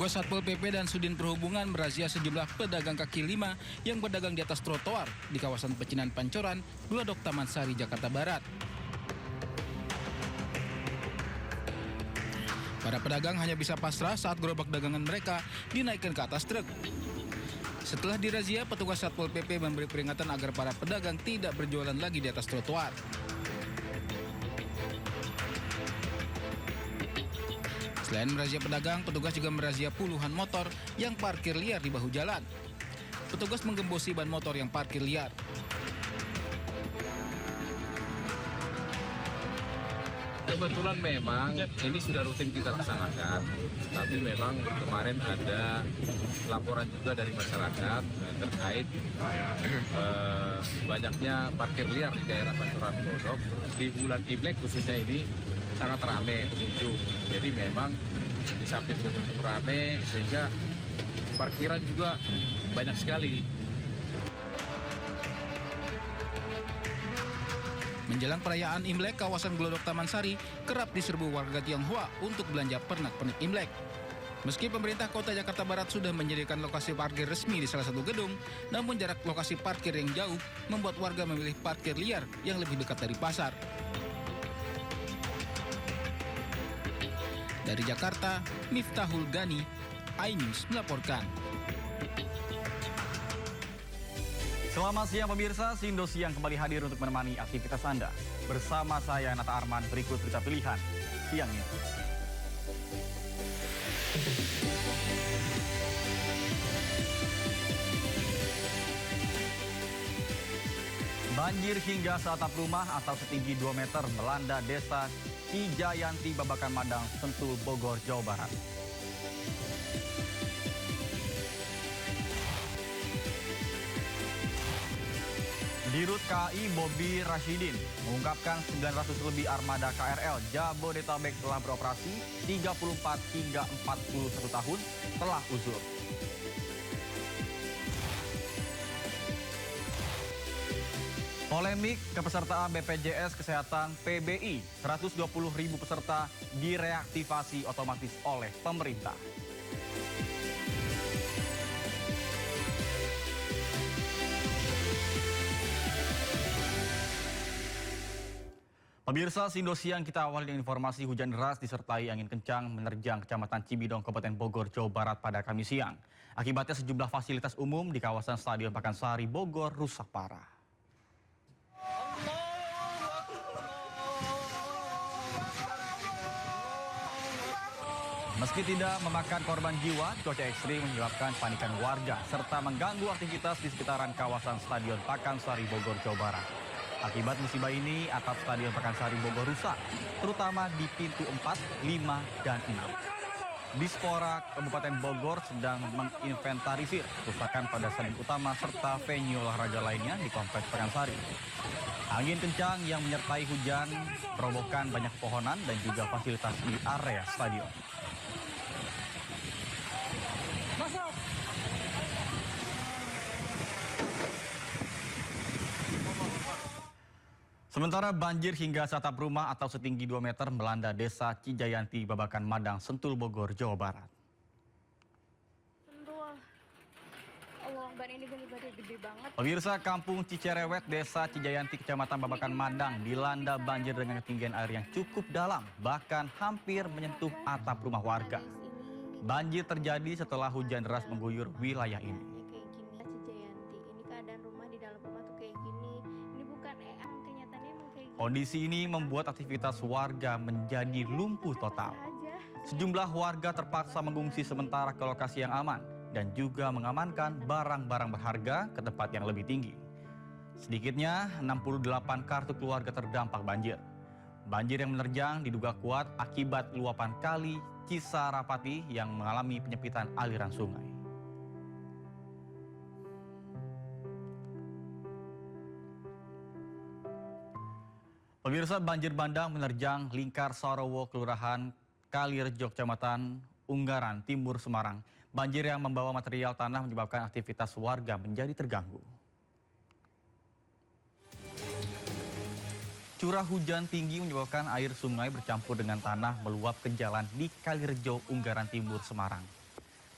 Petugas Satpol PP dan Sudin Perhubungan merazia sejumlah pedagang kaki lima yang berdagang di atas trotoar di kawasan Pecinan Pancoran, Glodok Taman Sari, Jakarta Barat. Para pedagang hanya bisa pasrah saat gerobak dagangan mereka dinaikkan ke atas truk. Setelah dirazia, petugas Satpol PP memberi peringatan agar para pedagang tidak berjualan lagi di atas trotoar. Selain merazia pedagang, petugas juga merazia puluhan motor yang parkir liar di bahu jalan. Petugas menggembosi ban motor yang parkir liar. Kebetulan memang ini sudah rutin kita laksanakan, tapi memang kemarin ada laporan juga dari masyarakat terkait banyaknya parkir liar di daerah Pancoran Glodok. Di bulan Imlek khususnya ini sangat ramai pengunjung. Jadi memang di samping pengunjung ramai sehingga parkiran juga banyak sekali. Menjelang perayaan Imlek, kawasan Glodok Taman Sari kerap diserbu warga Tionghoa untuk belanja pernak-pernik Imlek. Meski pemerintah Kota Jakarta Barat sudah menyediakan lokasi parkir resmi di salah satu gedung, namun jarak lokasi parkir yang jauh membuat warga memilih parkir liar yang lebih dekat dari pasar. Dari Jakarta, Miftahul Gani, iNews melaporkan. Selamat siang pemirsa, Sindo Siang kembali hadir untuk menemani aktivitas Anda. Bersama saya Nata Arman, berikut berita pilihan siang ini. Banjir hingga seatap rumah atau setinggi 2 meter melanda desa Cijayanti, Babakan Madang, Sentul, Bogor, Jawa Barat. Dirut KAI Bobi Rashidin mengungkapkan 900 lebih armada KRL Jabodetabek telah beroperasi 34 hingga 41 tahun telah uzur. Polemik kepesertaan BPJS Kesehatan PBI, 120.000 peserta direaktivasi otomatis oleh pemerintah. Pemirsa, Sindo Siang kita awali dengan informasi hujan deras disertai angin kencang menerjang Kecamatan Cibidong, Kabupaten Bogor, Jawa Barat pada Kamis siang. Akibatnya sejumlah fasilitas umum di kawasan Stadion Pakansari, Bogor rusak parah. Meski tidak memakan korban jiwa, cuaca ekstrim menyebabkan panikan warga serta mengganggu aktivitas di sekitaran kawasan Stadion Pakansari, Bogor, Jawa Barat. Akibat musibah ini, atap Stadion Pakansari Bogor rusak, terutama di pintu 4, 5, dan 6. Dispora Kabupaten Bogor sedang menginventarisir kerusakan pada stadion utama serta venue olahraga lainnya di Kompleks Pakansari. Angin kencang yang menyertai hujan merobohkan banyak pohonan dan juga fasilitas di area stadion. Sementara banjir hingga seatap rumah atau setinggi 2 meter melanda desa Cijayanti, Babakan Madang, Sentul, Bogor, Jawa Barat. Ini gede banget. Pemirsa, Kampung Cicerewet, Desa Cijayanti, Kecamatan Babakan Madang dilanda banjir dengan ketinggian air yang cukup dalam, bahkan hampir menyentuh atap rumah warga. Banjir terjadi setelah hujan deras mengguyur wilayah ini. Kayak gini, Cijayanti. Ini keadaan rumah di dalam rumah tuh kayak gini. Ini bukan kenyataannya emang kayak gini. Kondisi ini membuat aktivitas warga menjadi lumpuh total. Sejumlah warga terpaksa mengungsi sementara ke lokasi yang aman dan juga mengamankan barang-barang berharga ke tempat yang lebih tinggi. Sedikitnya 68 kartu keluarga terdampak banjir. Banjir yang menerjang diduga kuat akibat luapan kali Cisarapati yang mengalami penyempitan aliran sungai. Pemirsa, banjir bandang menerjang Lingkar Sarowo, Kelurahan Kalirejo, Kecamatan Unggaran, Timur Semarang. Banjir yang membawa material tanah menyebabkan aktivitas warga menjadi terganggu. Curah hujan tinggi menyebabkan air sungai bercampur dengan tanah meluap ke jalan di Kalirejo, Unggaran Timur, Semarang.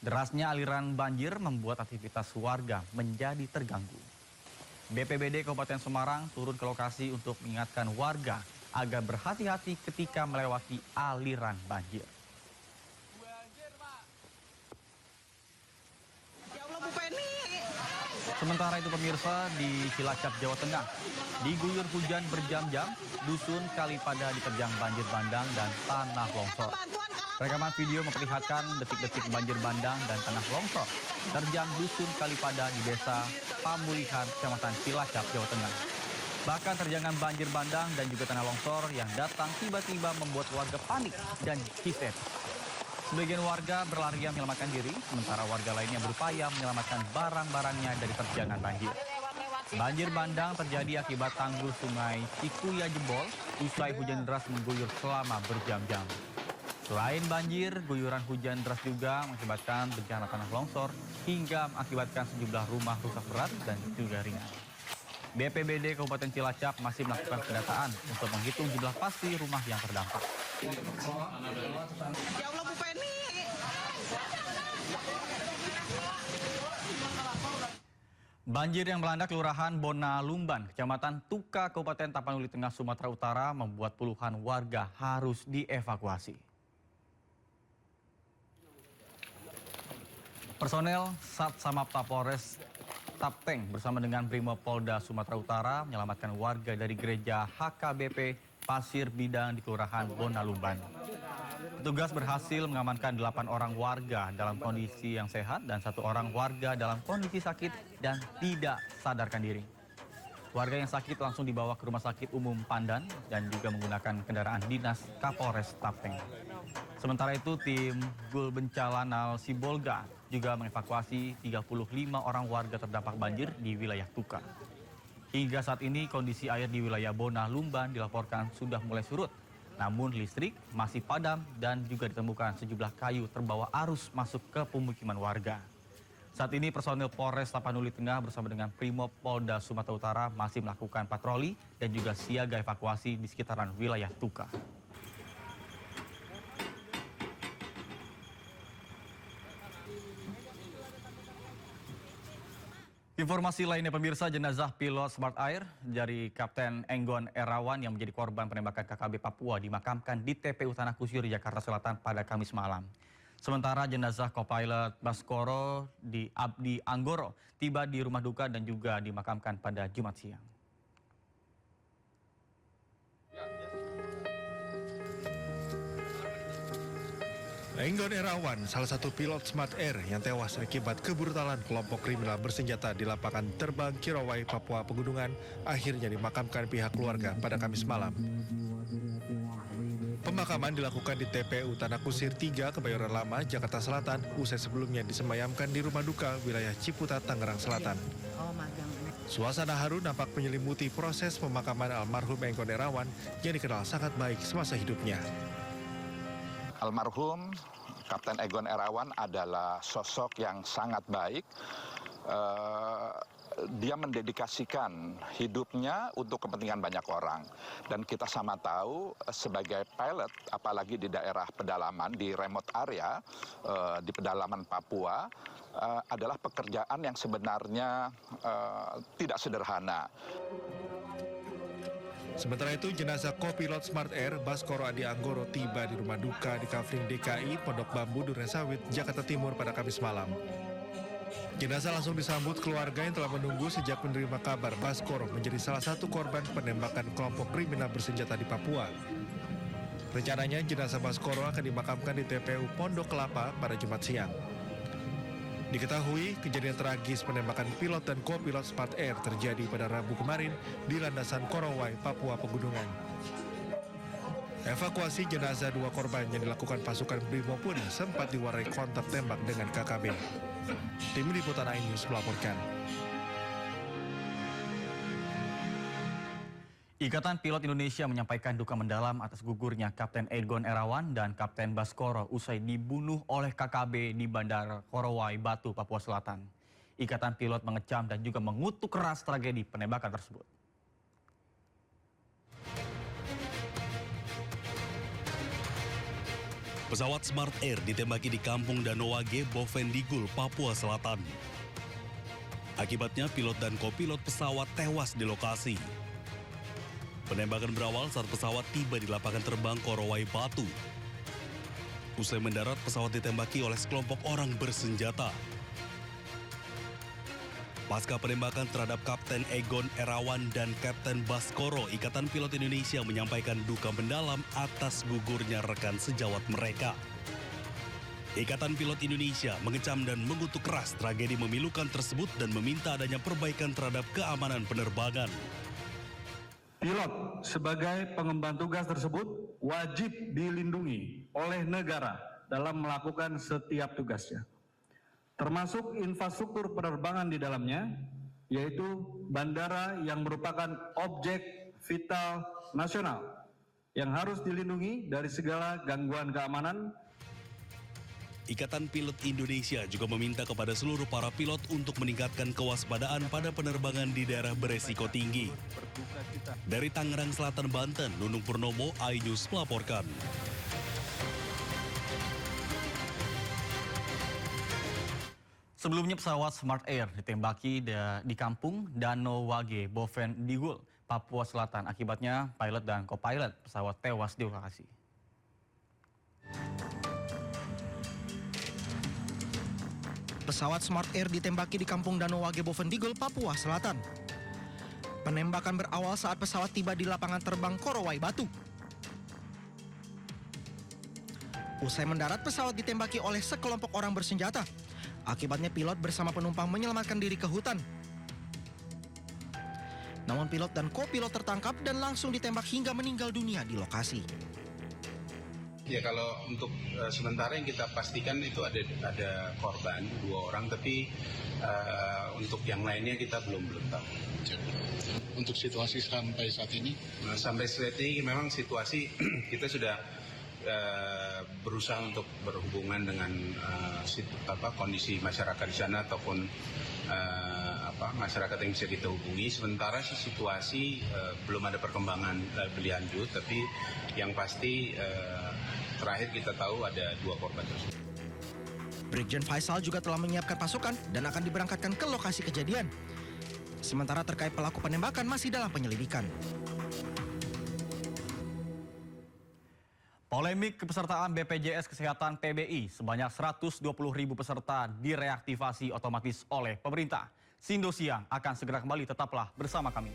Derasnya aliran banjir membuat aktivitas warga menjadi terganggu. BPBD Kabupaten Semarang turun ke lokasi untuk mengingatkan warga agar berhati-hati ketika melewati aliran banjir. Sementara itu pemirsa, di Cilacap, Jawa Tengah, diguyur hujan berjam-jam, dusun Kalipada diterjang banjir bandang dan tanah longsor. Rekaman video memperlihatkan detik-detik banjir bandang dan tanah longsor terjang dusun Kalipada di desa Pamulihan, Kecamatan Cilacap, Jawa Tengah. Bahkan terjangan banjir bandang dan juga tanah longsor yang datang tiba-tiba membuat warga panik dan histeris. Sebagian warga berlarian menyelamatkan diri, sementara warga lainnya berupaya menyelamatkan barang-barangnya dari terjangan banjir. Banjir bandang terjadi akibat tanggul sungai Cikuya jebol usai hujan deras mengguyur selama berjam-jam. Selain banjir, guyuran hujan deras juga mengakibatkan bencana tanah longsor hingga mengakibatkan sejumlah rumah rusak berat dan juga ringan. BPBD Kabupaten Cilacap masih melakukan pendataan untuk menghitung jumlah pasti rumah yang terdampak. Ya Allah, Bu Penny. Banjir yang melanda Kelurahan Bona Lumban, Kecamatan Tuka, Kabupaten Tapanuli Tengah, Sumatera Utara membuat puluhan warga harus dievakuasi. Personel Satsamapta Polres Tapteng bersama dengan Brimopolda Sumatera Utara menyelamatkan warga dari gereja HKBP Pasir Bidang di Kelurahan Bona Lumban. Petugas berhasil mengamankan 8 orang warga dalam kondisi yang sehat dan 1 orang warga dalam kondisi sakit dan tidak sadarkan diri. Warga yang sakit langsung dibawa ke Rumah Sakit Umum Pandan dan juga menggunakan kendaraan dinas Kapolres Tapteng. Sementara itu, tim Gul Bencalanal Sibolga juga mengevakuasi 35 orang warga terdampak banjir di wilayah Tuka. Hingga saat ini kondisi air di wilayah Bona Lumban dilaporkan sudah mulai surut. Namun listrik masih padam dan juga ditemukan sejumlah kayu terbawa arus masuk ke pemukiman warga. Saat ini personil Polres Tapanuli Tengah bersama dengan Brimopolda Sumatera Utara masih melakukan patroli dan juga siaga evakuasi di sekitaran wilayah Tuka. Informasi lainnya pemirsa, jenazah pilot Smart Air dari Kapten Enggon Erawan yang menjadi korban penembakan KKB Papua dimakamkan di TPU Tanah Kusir, Jakarta Selatan pada Kamis malam. Sementara jenazah Kopilot Baskoro di Abdi Anggoro tiba di rumah duka dan juga dimakamkan pada Jumat siang. Enggon Erawan, salah satu pilot Smart Air yang tewas akibat kebrutalan kelompok kriminal bersenjata di lapangan terbang Kirawai, Papua Pegunungan, akhirnya dimakamkan pihak keluarga pada Kamis malam. Pemakaman dilakukan di TPU Tanah Kusir 3, Kebayoran Lama, Jakarta Selatan, usai sebelumnya disemayamkan di rumah duka wilayah Ciputat, Tangerang Selatan. Suasana haru nampak menyelimuti proses pemakaman almarhum Enggon Erawan yang dikenal sangat baik semasa hidupnya. Almarhum Kapten Enggon Erawan adalah sosok yang sangat baik. Dia mendedikasikan hidupnya untuk kepentingan banyak orang. Dan kita sama tahu sebagai pilot, apalagi di daerah pedalaman, di remote area, di pedalaman Papua, adalah pekerjaan yang sebenarnya tidak sederhana. Sementara itu, jenazah kopilot Smart Air Baskoro Adi Anggoro tiba di rumah duka di Kafling DKI, Pondok Bambu, Durensawit, Jakarta Timur pada Kamis malam. Jenazah langsung disambut keluarga yang telah menunggu sejak menerima kabar Baskoro menjadi salah satu korban penembakan kelompok kriminal bersenjata di Papua. Rencananya jenazah Baskoro akan dimakamkan di TPU Pondok Kelapa pada Jumat siang. Diketahui kejadian tragis penembakan pilot dan kopilot Smart Air terjadi pada Rabu kemarin di landasan Korowai, Papua Pegunungan. Evakuasi jenazah 2 korban yang dilakukan pasukan Brimo pun sempat diwarnai kontak tembak dengan KKB. Tim Liputan iNews melaporkan. Ikatan Pilot Indonesia menyampaikan duka mendalam atas gugurnya Kapten Enggon Erawan dan Kapten Baskoro usai dibunuh oleh KKB di Bandara Korowai, Batu, Papua Selatan. Ikatan Pilot mengecam dan juga mengutuk keras tragedi penembakan tersebut. Pesawat Smart Air ditembaki di Kampung Danowage, Bovendigul, Papua Selatan. Akibatnya pilot dan kopilot pesawat tewas di lokasi. Penembakan berawal saat pesawat tiba di lapangan terbang Korowai Batu. Usai mendarat, pesawat ditembaki oleh sekelompok orang bersenjata. Pasca penembakan terhadap Kapten Egon Erawan dan Kapten Baskoro, Ikatan Pilot Indonesia menyampaikan duka mendalam atas gugurnya rekan sejawat mereka. Ikatan Pilot Indonesia mengecam dan mengutuk keras tragedi memilukan tersebut dan meminta adanya perbaikan terhadap keamanan penerbangan. Pilot sebagai pengemban tugas tersebut wajib dilindungi oleh negara dalam melakukan setiap tugasnya, termasuk infrastruktur penerbangan di dalamnya, yaitu bandara yang merupakan objek vital nasional yang harus dilindungi dari segala gangguan keamanan. Ikatan Pilot Indonesia juga meminta kepada seluruh para pilot untuk meningkatkan kewaspadaan pada penerbangan di daerah beresiko tinggi. Dari Tangerang Selatan, Banten, Nunung Purnomo, iNews melaporkan. Sebelumnya pesawat Smart Air ditembaki di Kampung Danowage, Bovendigul, Papua Selatan. Akibatnya pilot dan co-pilot pesawat tewas di lokasi. Pesawat Smart Air ditembaki di Kampung Danowage, Bovendigul, Papua Selatan. Penembakan berawal saat pesawat tiba di lapangan terbang Korowai Batu. Usai mendarat, pesawat ditembaki oleh sekelompok orang bersenjata. Akibatnya pilot bersama penumpang menyelamatkan diri ke hutan. Namun pilot dan kopilot tertangkap dan langsung ditembak hingga meninggal dunia di lokasi. Ya, kalau untuk sementara yang kita pastikan itu ada korban 2 orang, tapi untuk yang lainnya kita belum tahu. Untuk situasi sampai saat ini? Nah, sampai saat ini memang situasi kita sudah berusaha untuk berhubungan dengan kondisi masyarakat di sana ataupun masyarakat yang bisa kita hubungi. Sementara situasi belum ada perkembangan lebih lanjut, tapi yang pasti terakhir kita tahu ada 2 korban tersebut. Brigjen Faisal juga telah menyiapkan pasukan dan akan diberangkatkan ke lokasi kejadian. Sementara terkait pelaku penembakan masih dalam penyelidikan. Polemik kepesertaan BPJS Kesehatan PBI sebanyak 120.000 peserta direaktivasi otomatis oleh pemerintah. Sindo Siang akan segera kembali, tetaplah bersama kami.